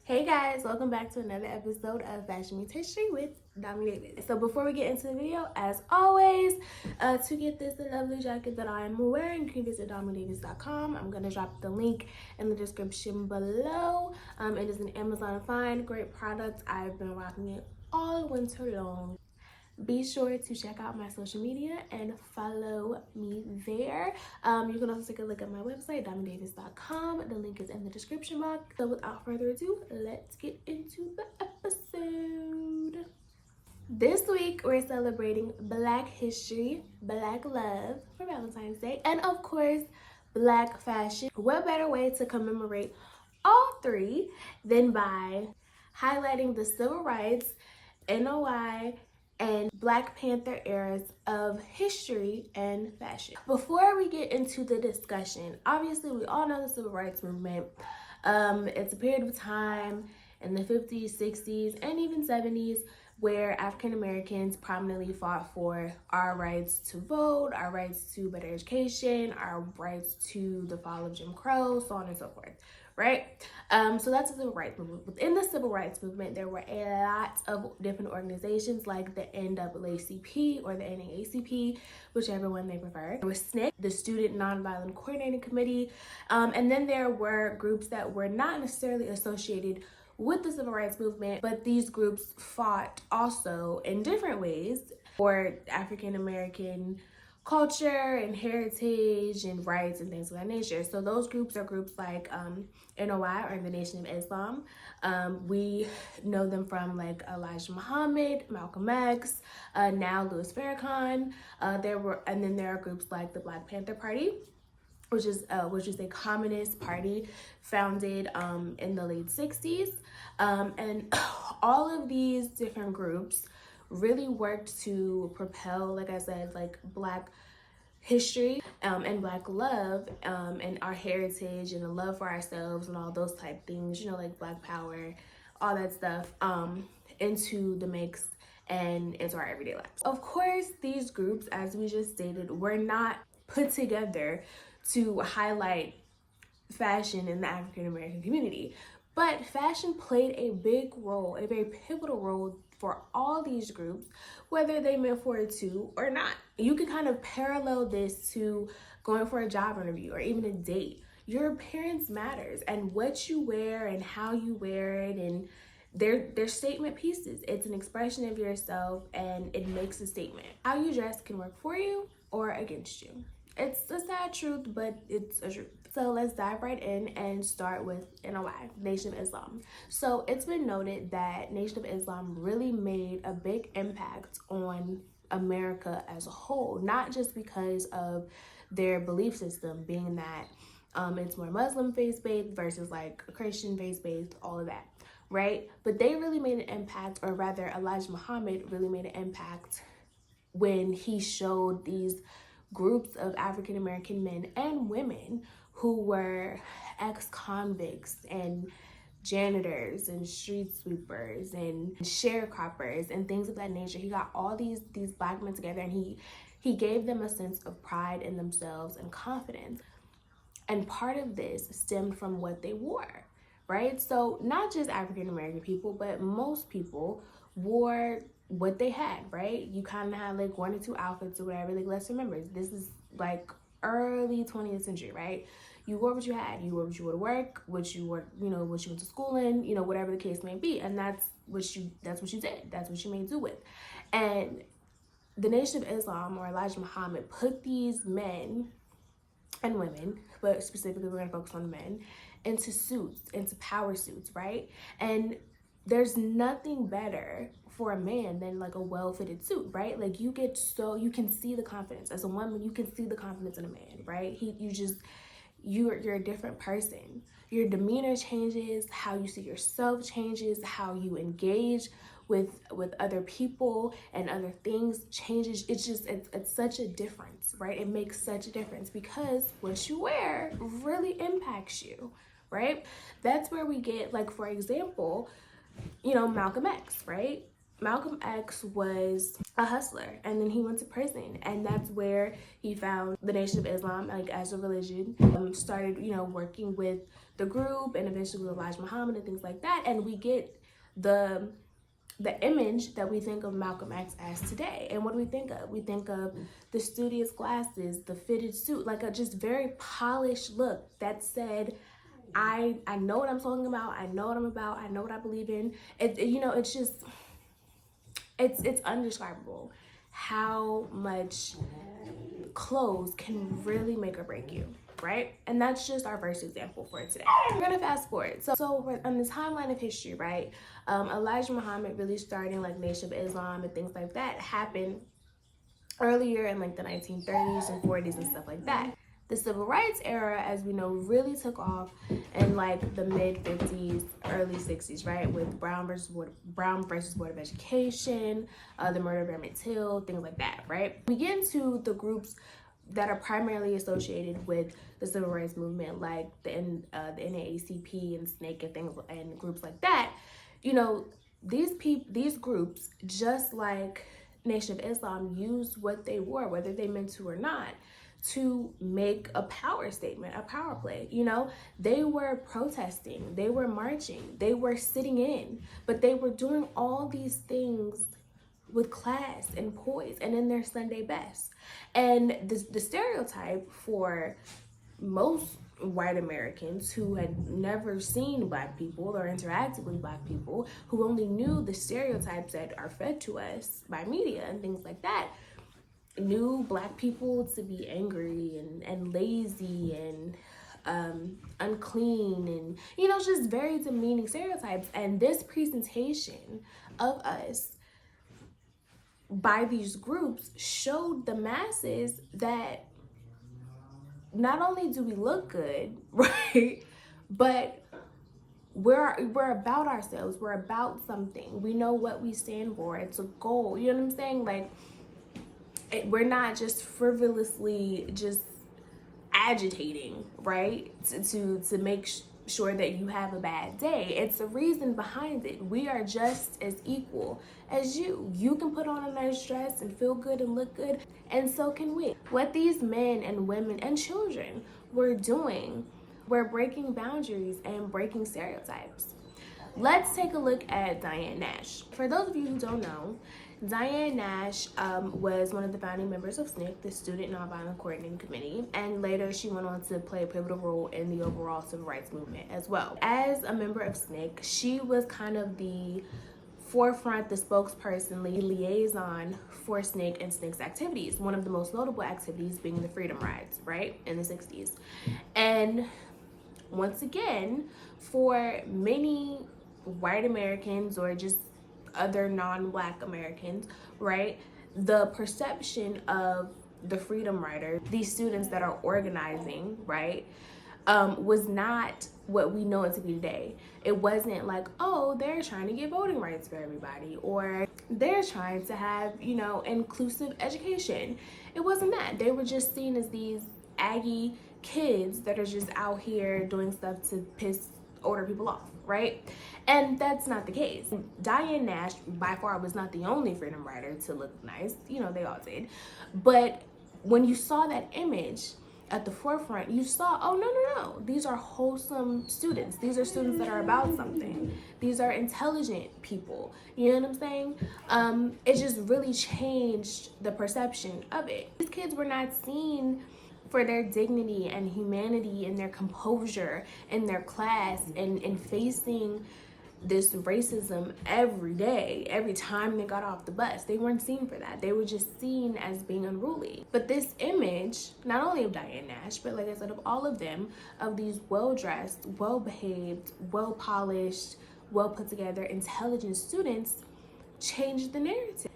Hey guys, welcome back to another episode of Fashion Meets History with Domii. So before we get into the video, as always, to get this lovely jacket that I am wearing, you can visit DomiiDavis.com. I'm going to drop the link in the description below. It is an Amazon find, great product. I've been rocking it all winter long. Be sure to check out my social media and follow me there. You can also take a look at my website, DomiiDavis.com. The link is in the description box. So without further ado, let's get into the episode. This week, we're celebrating Black History, Black Love for Valentine's Day, and of course, Black fashion. What better way to commemorate all three than by highlighting the civil rights, NOI, and Black Panther eras of history and fashion. Before we get into the discussion, obviously we all know the civil rights movement. It's a period of time in the 50s, 60s, and even 70s where African Americans prominently fought for our rights to vote, our rights to better education, our rights to the fall of Jim Crow, so on and so forth, right? So that's the civil rights movement. Within the civil rights movement, there were a lot of different organizations like the NAACP or the NAACP, whichever one they prefer. There was SNCC, the Student Nonviolent Coordinating Committee, and then there were groups that were not necessarily associated with the civil rights movement, but these groups fought also in different ways for African American culture and heritage and rights and things of that nature. So those groups are groups like NOI, or the Nation of Islam. We know them from like Elijah Muhammad, Malcolm X, now Louis Farrakhan. And then there are groups like the Black Panther Party, which is a communist party founded in the late 60s. And all of these different groups really worked to propel, like I said, like Black history and Black love and our heritage and the love for ourselves and all those type things, you know, like Black power, all that stuff, into the mix and into our everyday lives. Of course, these groups, as we just stated, were not put together to highlight fashion in the African American community, but fashion played a big role, a very pivotal role for all these groups, whether they meant for it to or not. You can kind of parallel this to going for a job interview or even a date. Your appearance matters, and what you wear and how you wear it, and they're statement pieces. It's an expression of yourself and it makes a statement. How you dress can work for you or against you. It's a sad truth, but it's a truth. So let's dive right in and start with NOI, Nation of Islam. So it's been noted that Nation of Islam really made a big impact on America as a whole, not just because of their belief system being that it's more Muslim faith-based versus like Christian faith-based, all of that, right? But they really made an impact, or rather Elijah Muhammad really made an impact when he showed these groups of African American men and women who were ex-convicts and janitors and street sweepers and sharecroppers and things of that nature. He got all these Black men together, and he gave them a sense of pride in themselves and confidence. And part of this stemmed from what they wore, right? So not just African American people, but most people wore what they had, right? You kind of had like 1 or 2 outfits or whatever. Like, let's remember, this is like early 20th century, right? You wore what you had. You wore what you wore to work, what you wore, you know, what you went to school in, you know, whatever the case may be. And that's what you did. That's what you made do with. And the Nation of Islam, or Elijah Muhammad, put these men and women, but specifically we're gonna focus on the men, into suits, into power suits, right? And there's nothing better for a man than like a well-fitted suit, right? Like you can see the confidence as a woman. You can see the confidence in a man, right? You're a different person. Your demeanor changes, how you see yourself changes, how you engage with other people and other things changes. It's such a difference, right? It makes such a difference because what you wear really impacts you, right? That's where we get, like, for example, you know, Malcolm X, right? Malcolm X was a hustler, and then he went to prison, and that's where he found the Nation of Islam, like, as a religion. Started, you know, working with the group, and eventually with Elijah Muhammad and things like that, and we get the image that we think of Malcolm X as today. And what do we think of? We think of the studious glasses, the fitted suit, like a just very polished look that said, I know what I'm talking about, I know what I'm about, I know what I believe in. You know, it's just, it's indescribable how much clothes can really make or break you, right? And that's just our first example for today. We're gonna fast forward. So we're on the timeline of history, right? Elijah Muhammad really starting like Nation of Islam and things like that happened earlier in like the 1930s and 40s and stuff like that. The civil rights era, as we know, really took off in like the mid 50s, early 60s, right? With Brown versus Board of Education, the murder of Mammie Till, things like that, right? We get into the groups that are primarily associated with the civil rights movement, like the NAACP and SNCC and things and groups like that. You know, these groups, just like Nation of Islam, used what they wore, whether they meant to or not, to make a power statement, a power play. You know, they were protesting, they were marching, they were sitting in, but they were doing all these things with class and poise and in their Sunday best. And the stereotype for most white Americans who had never seen Black people or interacted with Black people, who only knew the stereotypes that are fed to us by media and things like that, knew Black people to be angry and lazy and unclean, and, you know, just very demeaning stereotypes. And this presentation of us by these groups showed the masses that not only do we look good, right, but we're about ourselves, we're about something, we know what we stand for, it's a goal, you know what I'm saying? Like, we're not just frivolously just agitating, right, to make sure that you have a bad day. It's a reason behind it. We are just as equal as you. You can put on a nice dress and feel good and look good, and so can we. What these men and women and children were doing were breaking boundaries and breaking stereotypes. Let's take a look at Diane Nash. For those of you who don't know, Diane Nash was one of the founding members of SNCC, the Student Nonviolent Coordinating Committee, and later she went on to play a pivotal role in the overall civil rights movement as well. As a member of SNCC, she was kind of the forefront, the spokesperson, the liaison for SNCC and SNCC's activities. One of the most notable activities being the Freedom Rides, right, in the 60s. And once again, for many white Americans or just other non-Black Americans, right, the perception of the Freedom Riders, these students that are organizing, right, was not what we know it to be today. It wasn't like, oh, they're trying to get voting rights for everybody, or they're trying to have, you know, inclusive education. It wasn't that. They were just seen as these Aggie kids that are just out here doing stuff to piss older people off, right? And that's not the case. Diane Nash, by far, was not the only Freedom Rider to look nice. You know, they all did. But when you saw that image at the forefront, you saw, oh, no. These are wholesome students. These are students that are about something. These are intelligent people. You know what I'm saying? It just really changed the perception of it. These kids were not seen for their dignity and humanity and their composure and their class and facing this racism every day, every time they got off the bus. They weren't seen for that. They were just seen as being unruly. But this image, not only of Diane Nash, but like I said, of all of them, of these well-dressed, well-behaved, well-polished, well-put-together, intelligent students, changed the narrative.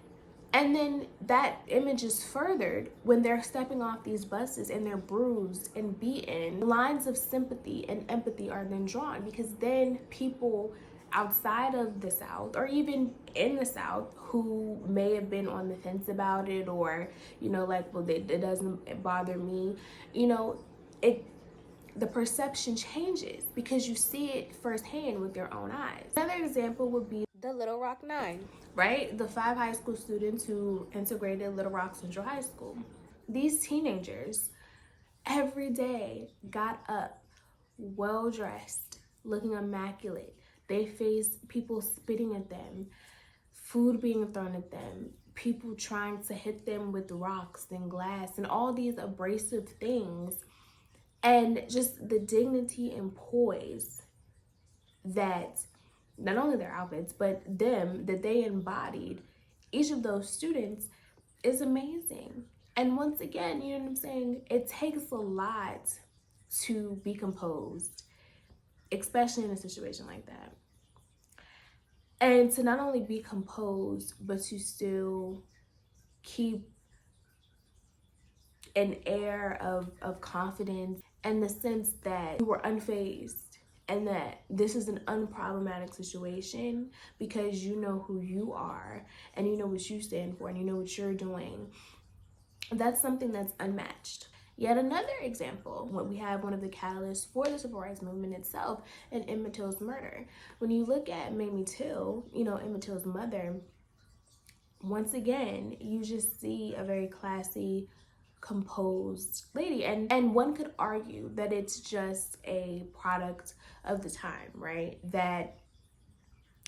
And then that image is furthered when they're stepping off these buses and they're bruised and beaten. Lines of sympathy and empathy are then drawn, because then people outside of the South, or even in the South, who may have been on the fence about it, or, you know, like, well, it doesn't bother me, you know, the perception changes because you see it firsthand with your own eyes. Another example would be the Little Rock Nine. right? The 5 high school students who integrated Little Rock Central High School. These teenagers every day got up, well dressed, looking immaculate. They faced people spitting at them, food being thrown at them, people trying to hit them with rocks and glass and all these abrasive things. And just the dignity and poise that not only their outfits, but them, that they embodied, each of those students, is amazing. And once again, you know what I'm saying? It takes a lot to be composed, especially in a situation like that. And to not only be composed, but to still keep an air of confidence and the sense that you were unfazed and that this is an unproblematic situation because you know who you are and you know what you stand for and you know what you're doing. That's something that's unmatched. Yet another example, what we have one of the catalysts for the civil rights movement itself in Mammie Till's murder. When you look at Mammie Till, you know, Mammie Till's mother, once again, you just see a very classy, composed lady. And one could argue that it's just a product of the time, right? That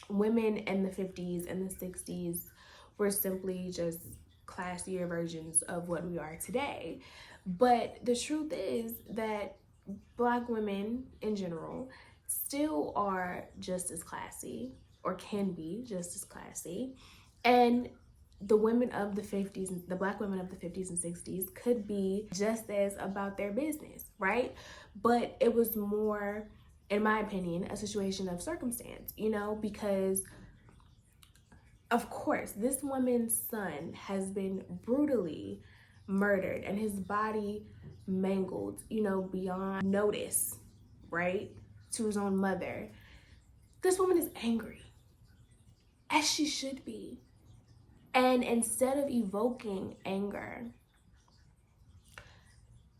women in the 50s and the 60s were simply just classier versions of what we are today. But the truth is that Black women in general still are just as classy, or can be just as classy. And the women of the 50s, the Black women of the 50s and 60s could be just as about their business, right? But it was more, in my opinion, a situation of circumstance, you know, because of course, this woman's son has been brutally murdered and his body mangled, you know, beyond notice, right? To his own mother. This woman is angry, as she should be. And instead of evoking anger,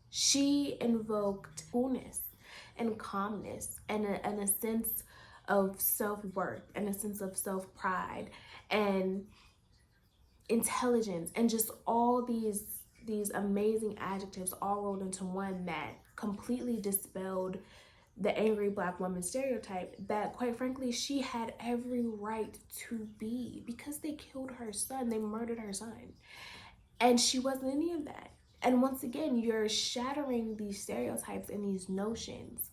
she invoked coolness and calmness and a sense of self-worth and a sense of self-pride and intelligence and just all these amazing adjectives all rolled into one that completely dispelled the angry Black woman stereotype that, quite frankly, she had every right to be, because they killed her son, they murdered her son, and she wasn't any of that. And once again, you're shattering these stereotypes and these notions,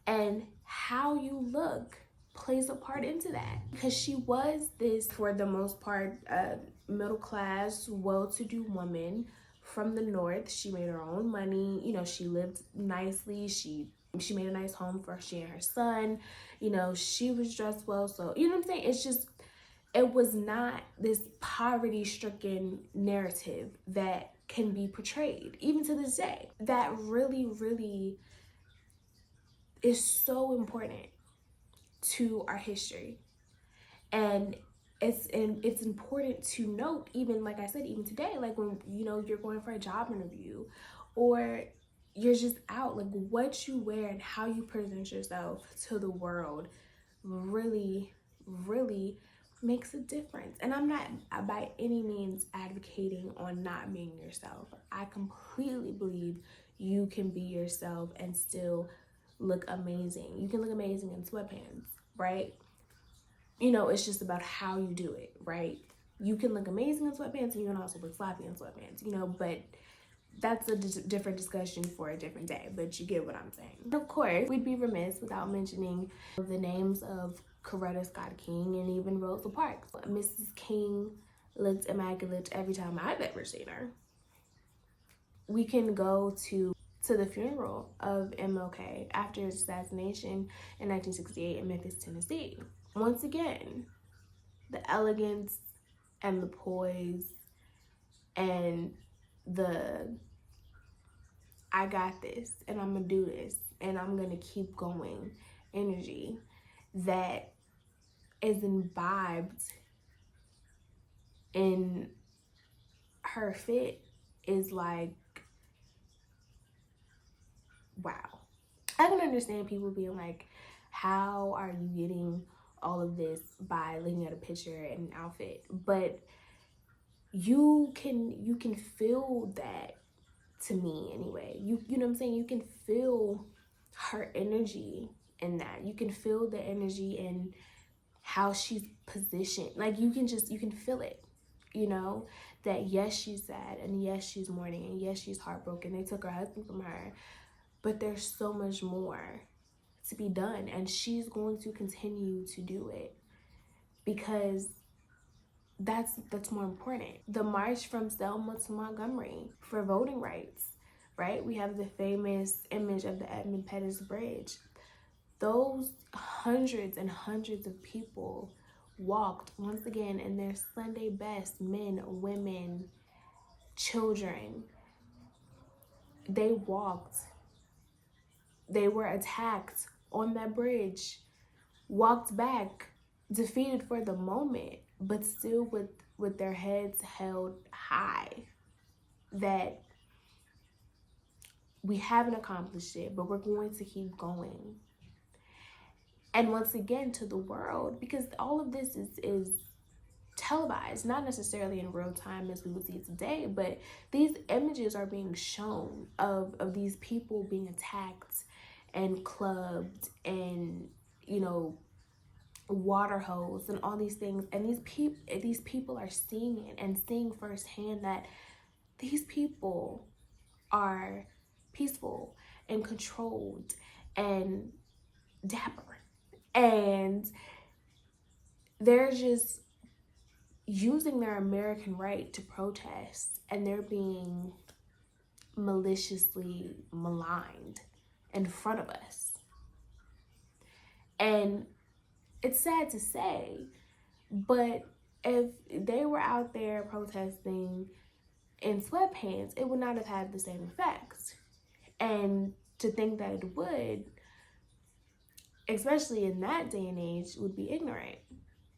and how you look plays a part into that, because she was this, for the most part, middle class, well-to-do woman from the North. She made her own money, you know, she lived nicely, she made a nice home for she and her son, you know, she was dressed well. So, you know what I'm saying? It's just, it was not this poverty-stricken narrative that can be portrayed, even to this day. That really, really is so important to our history. And it's important to note, even like I said, even today, like when, you know, you're going for a job interview or you're just out, like what you wear and how you present yourself to the world really, really makes a difference. And I'm not by any means advocating on not being yourself. I completely believe you can be yourself and still look amazing. You can look amazing in sweatpants, right? You know, it's just about how you do it, right? You can look amazing in sweatpants and you can also look sloppy in sweatpants, you know, but that's a different discussion for a different day, but you get what I'm saying. And of course, we'd be remiss without mentioning the names of Coretta Scott King and even Rosa Parks. Mrs. King looked immaculate every time I've ever seen her. We can go to the funeral of MLK after his assassination in 1968 in Memphis, Tennessee. Once again, the elegance and the poise and the I got this and I'm gonna do this and I'm gonna keep going energy that is imbibed in her fit is like, wow. I can understand people being like, how are you getting all of this by looking at a picture and an outfit, but you can feel that, to me anyway. You know what I'm saying? You can feel her energy in that. You can feel the energy in how she's positioned. Like you can feel it, you know, that yes, she's sad, and yes, she's mourning, and yes, she's heartbroken. They took her husband from her, but there's so much more to be done, and she's going to continue to do it because that's more important. The march from Selma to Montgomery for voting rights, right? We have the famous image of the Edmund Pettus Bridge. Those hundreds and hundreds of people walked, once again, in their Sunday best, men, women, children. They walked. They were attacked on that bridge, walked back, defeated for the moment, but still with their heads held high, that we haven't accomplished it, but we're going to keep going. And once again, to the world, because all of this is televised, not necessarily in real time as we would see today, but these images are being shown of these people being attacked and clubbed and, you know, water hose and all these things, and these people are seeing it and seeing firsthand that these people are peaceful and controlled and dapper, and they're just using their American right to protest, and they're being maliciously maligned in front of us. And it's sad to say, but if they were out there protesting in sweatpants, it would not have had the same effect. And to think that it would, especially in that day and age, would be ignorant,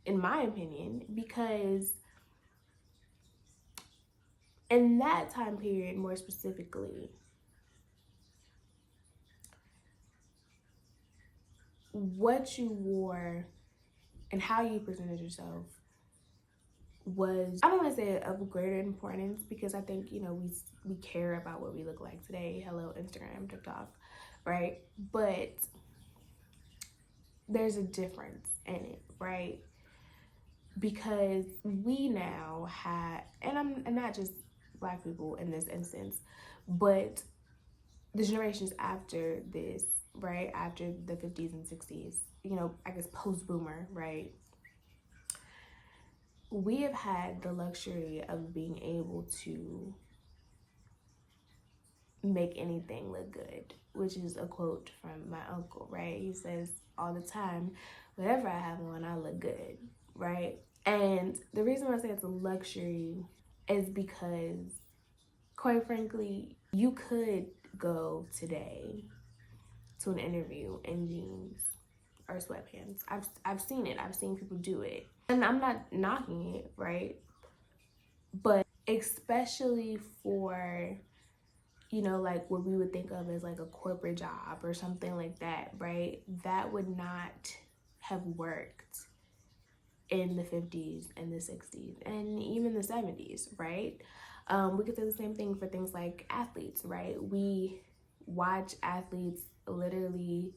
in my opinion, because in that time period, more specifically, what you wore and how you presented yourself was, I don't want to say of greater importance, because I think, you know, we care about what we look like today. Hello, Instagram, TikTok, right? But there's a difference in it, right? Because we now have, and I'm not just Black people in this instance, but the generations after this, right, after the 50s and 60s, you know, I guess post-boomer, right, we have had the luxury of being able to make anything look good, which is a quote from my uncle, right? He says all the time, whatever I have on, I look good, right? And the reason why I say it's a luxury is because, quite frankly, you could go today to an interview in jeans or sweatpants. I've seen it. I've seen people do it. And I'm not knocking it, right? But especially for, you know, like what we would think of as like a corporate job or something like that, right? That would not have worked in the 50s and the 60s and even the 70s, right? We could say the same thing for things like athletes, right? We watch athletes literally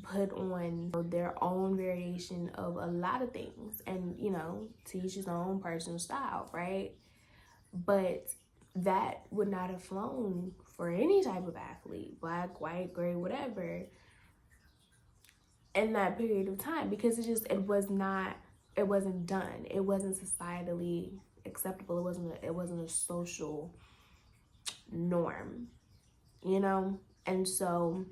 put on their own variation of a lot of things, and, you know, to each his own personal style, right? But that would not have flown for any type of athlete, Black, white, gray, whatever, in that period of time, because it wasn't done. It wasn't societally acceptable. It wasn't a social norm, you know? And so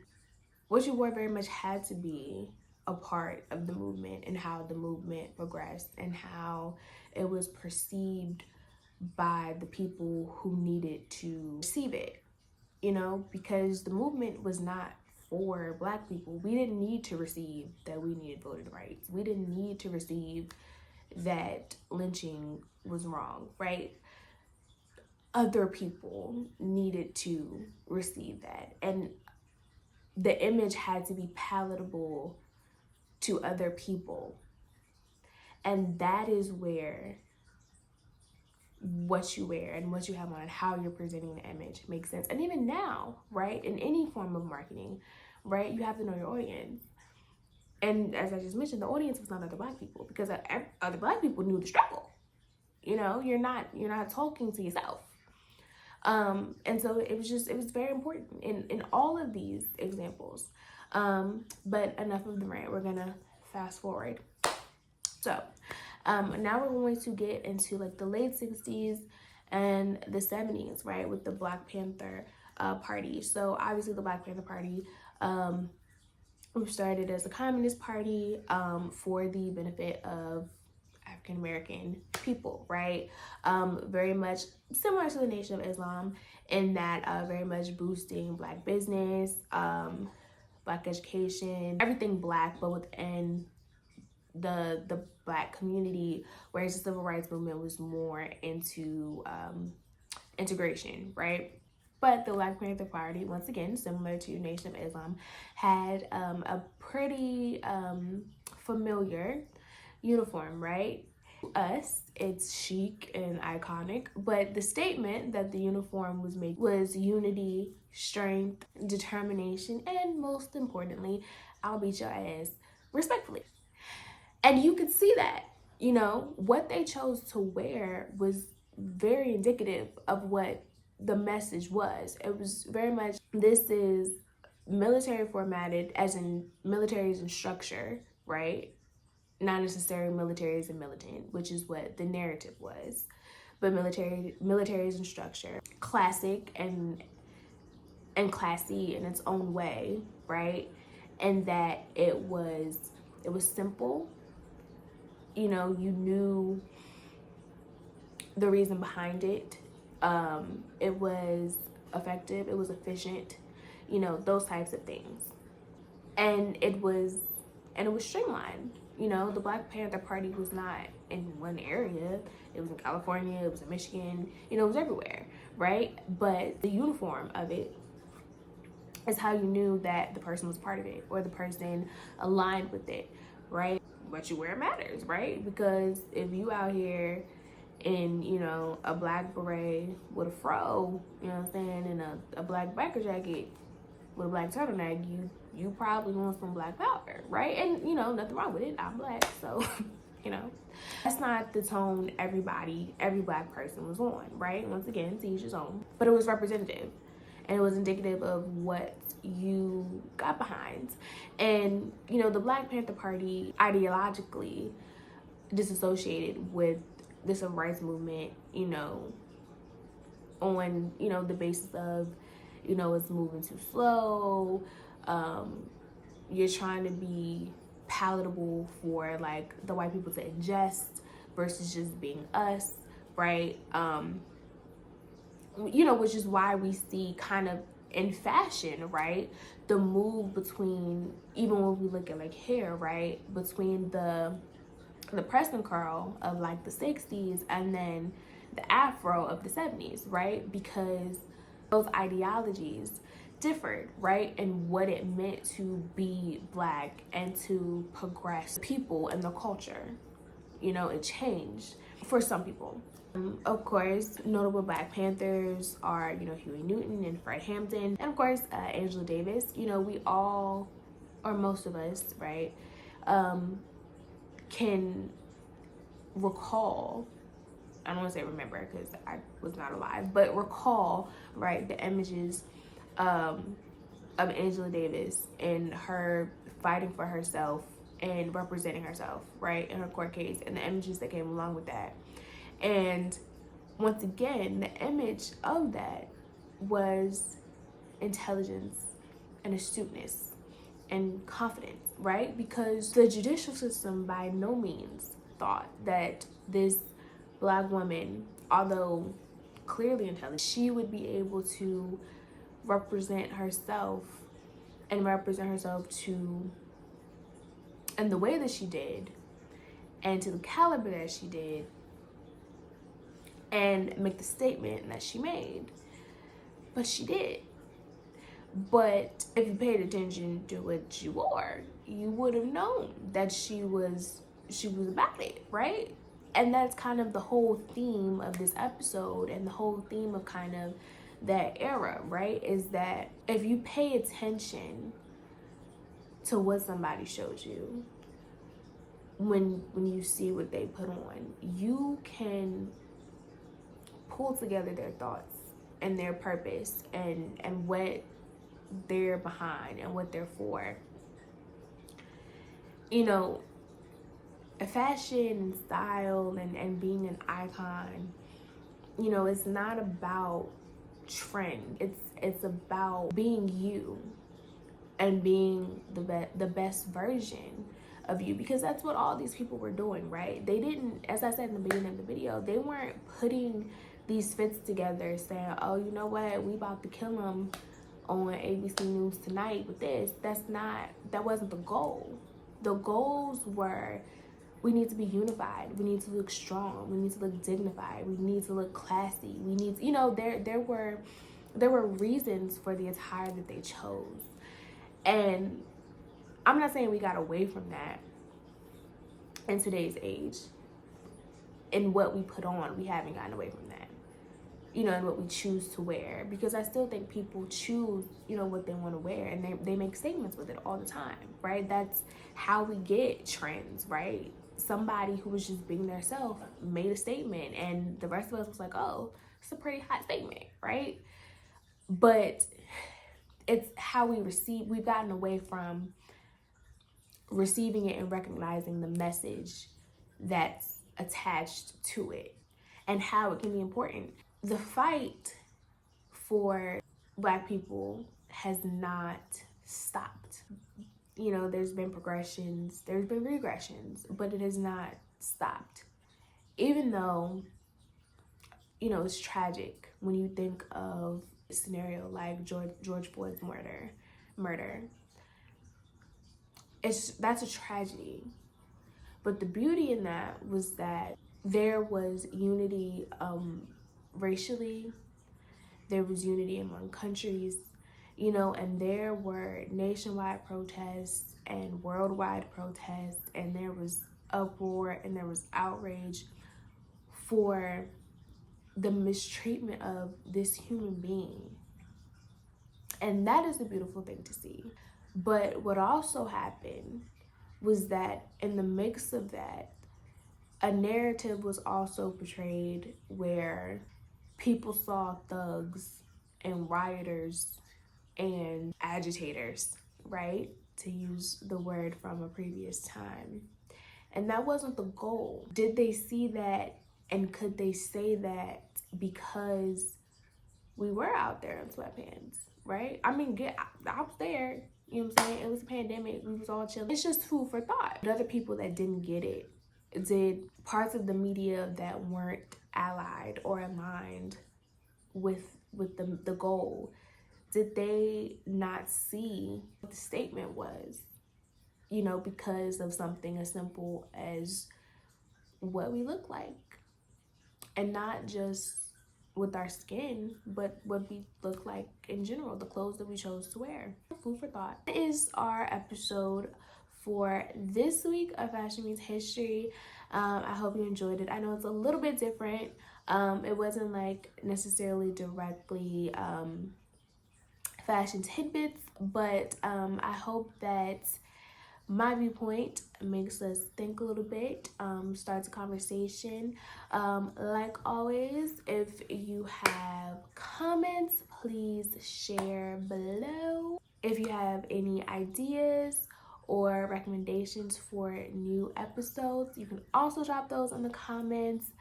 what you wore very much had to be a part of the movement and how the movement progressed and how it was perceived by the people who needed to receive it, you know, because the movement was not for Black people. We didn't need to receive that we needed voting rights. We didn't need to receive that lynching was wrong, right? Other people needed to receive that. And the image had to be palatable to other people. And that is where what you wear and what you have on and how you're presenting the image makes sense. And even now, right, in any form of marketing, right, you have to know your audience. And as I just mentioned, the audience was not other Black people, because other Black people knew the struggle. You know, you're not talking to yourself. And so it was very important in all of these examples. But enough of the rant. We're gonna fast forward. So now we're going to get into like the late 60s and the 70s, right, with the Black Panther Party. So obviously the Black Panther Party started as a communist party for the benefit of African American people, right? Very much similar to the Nation of Islam in that very much boosting Black business, Black education, everything Black, but within the Black community, whereas the civil rights movement was more into integration, right? But the Black Panther Party, once again, similar to Nation of Islam, had a pretty familiar uniform, right? Us, it's chic and iconic, but the statement that the uniform was made was unity, strength, determination, and most importantly, I'll beat your ass respectfully. And you could see that, you know, what they chose to wear was very indicative of what the message was. It was very much, this is military formatted, as in military is in structure, right? Not necessarily military is in militant, which is what the narrative was. But military is in structure, classic and classy in its own way, right? And that it was simple. You know, you knew the reason behind it. It was effective, it was efficient, you know, those types of things. And it was streamlined. You know, the Black Panther Party was not in one area. It was in California, it was in Michigan, you know, it was everywhere, right? But the uniform of it is how you knew that the person was part of it or the person aligned with it, right? What you wear matters, right? Because if you out here in, you know, a black beret with a fro, you know what I'm saying, and a black biker jacket with a black turtleneck, you probably want some Black power, right? And, you know, nothing wrong with it. I'm Black, so, you know. That's not the tone every Black person was on, right? Once again, to each his own. But it was representative, and it was indicative of what you got behind. And, you know, the Black Panther Party ideologically disassociated with the civil rights movement, you know, on, you know, the basis of, you know, it's moving too slow, you're trying to be palatable for like the white people to ingest versus just being us, right? You know, which is why we see kind of in fashion, right, the move between, even when we look at like hair, right, between the press and curl of like the 60s and then the afro of the 70s, right? Because those ideologies differed, right? And what it meant to be Black and to progress people and the culture. You know, it changed for some people. Of course, notable Black Panthers are, you know, Huey Newton and Fred Hampton, and of course, Angela Davis. You know, we all, or most of us, right, can recall, I don't want to say remember because I was not alive, but recall, right, the images of Angela Davis and her fighting for herself and representing herself, right, in her court case, and the images that came along with that. And once again, the image of that was intelligence and astuteness and confidence, right? Because the judicial system by no means thought that this Black woman, although clearly intelligent, she would be able to represent herself and represent herself to, in the way that she did and to the caliber that she did, and make the statement that she made. But she did, But if you paid attention to what she wore, you would have known that she was about it, right? And that's kind of the whole theme of this episode, and the whole theme of kind of that era, right? Is that if you pay attention to what somebody shows you, when you see what they put on, you can pull together their thoughts and their purpose and what they're behind and what they're for. You know, fashion and style and being an icon, you know, it's not about trend. It's about being you and being the best version of you, because that's what all these people were doing, right? They didn't, as I said in the beginning of the video, they weren't putting these fits together saying, oh, you know what, we about to kill them on ABC News tonight with this. That wasn't the goal. The goals were, we need to be unified, we need to look strong, we need to look dignified, we need to look classy, we need to, you know, there were reasons for the attire that they chose. And I'm not saying we got away from that in today's age. In what we put on, we haven't gotten away from that. You know, and what we choose to wear. Because I still think people choose, you know, what they want to wear. And they make statements with it all the time, right? That's how we get trends, right? Somebody who was just being their self made a statement. And the rest of us was like, oh, it's a pretty hot statement, right? But it's how we receive. We've gotten away from receiving it and recognizing the message that's attached to it and how it can be important. The fight for Black people has not stopped. You know, there's been progressions, there's been regressions, but it has not stopped. Even though, you know, it's tragic when you think of a scenario like George Floyd's murder. That's a tragedy. But the beauty in that was that there was unity racially, there was unity among countries, you know, and there were nationwide protests and worldwide protests, and there was uproar and there was outrage for the mistreatment of this human being. And that is a beautiful thing to see. But what also happened was that in the mix of that, a narrative was also portrayed where people saw thugs and rioters and agitators, right? To use the word from a previous time. And that wasn't the goal. Did they see that, and could they say that because we were out there in sweatpants, right? I mean, I was there, you know what I'm saying? It was a pandemic, we was all chilling. It's just food for thought. But other people that didn't get it, did parts of the media that weren't allied or aligned with the goal, did they not see what the statement was? You know, because of something as simple as what we look like. And not just with our skin, but what we look like in general, the clothes that we chose to wear. Food for thought. That is our episode for this week of Fashion Meets History. I hope you enjoyed it. I know it's a little bit different. It wasn't like necessarily directly fashion tidbits, but I hope that my viewpoint makes us think a little bit, starts a conversation. Like always, if you have comments, please share below. If you have any ideas or recommendations for new episodes, you can also drop those in the comments.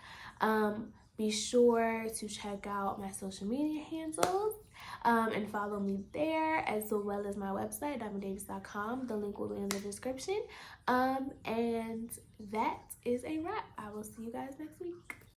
Be sure to check out my social media handles and follow me there, as well as my website, diamonddavis.com. The link will be in the description. And that is a wrap. I will see you guys next week.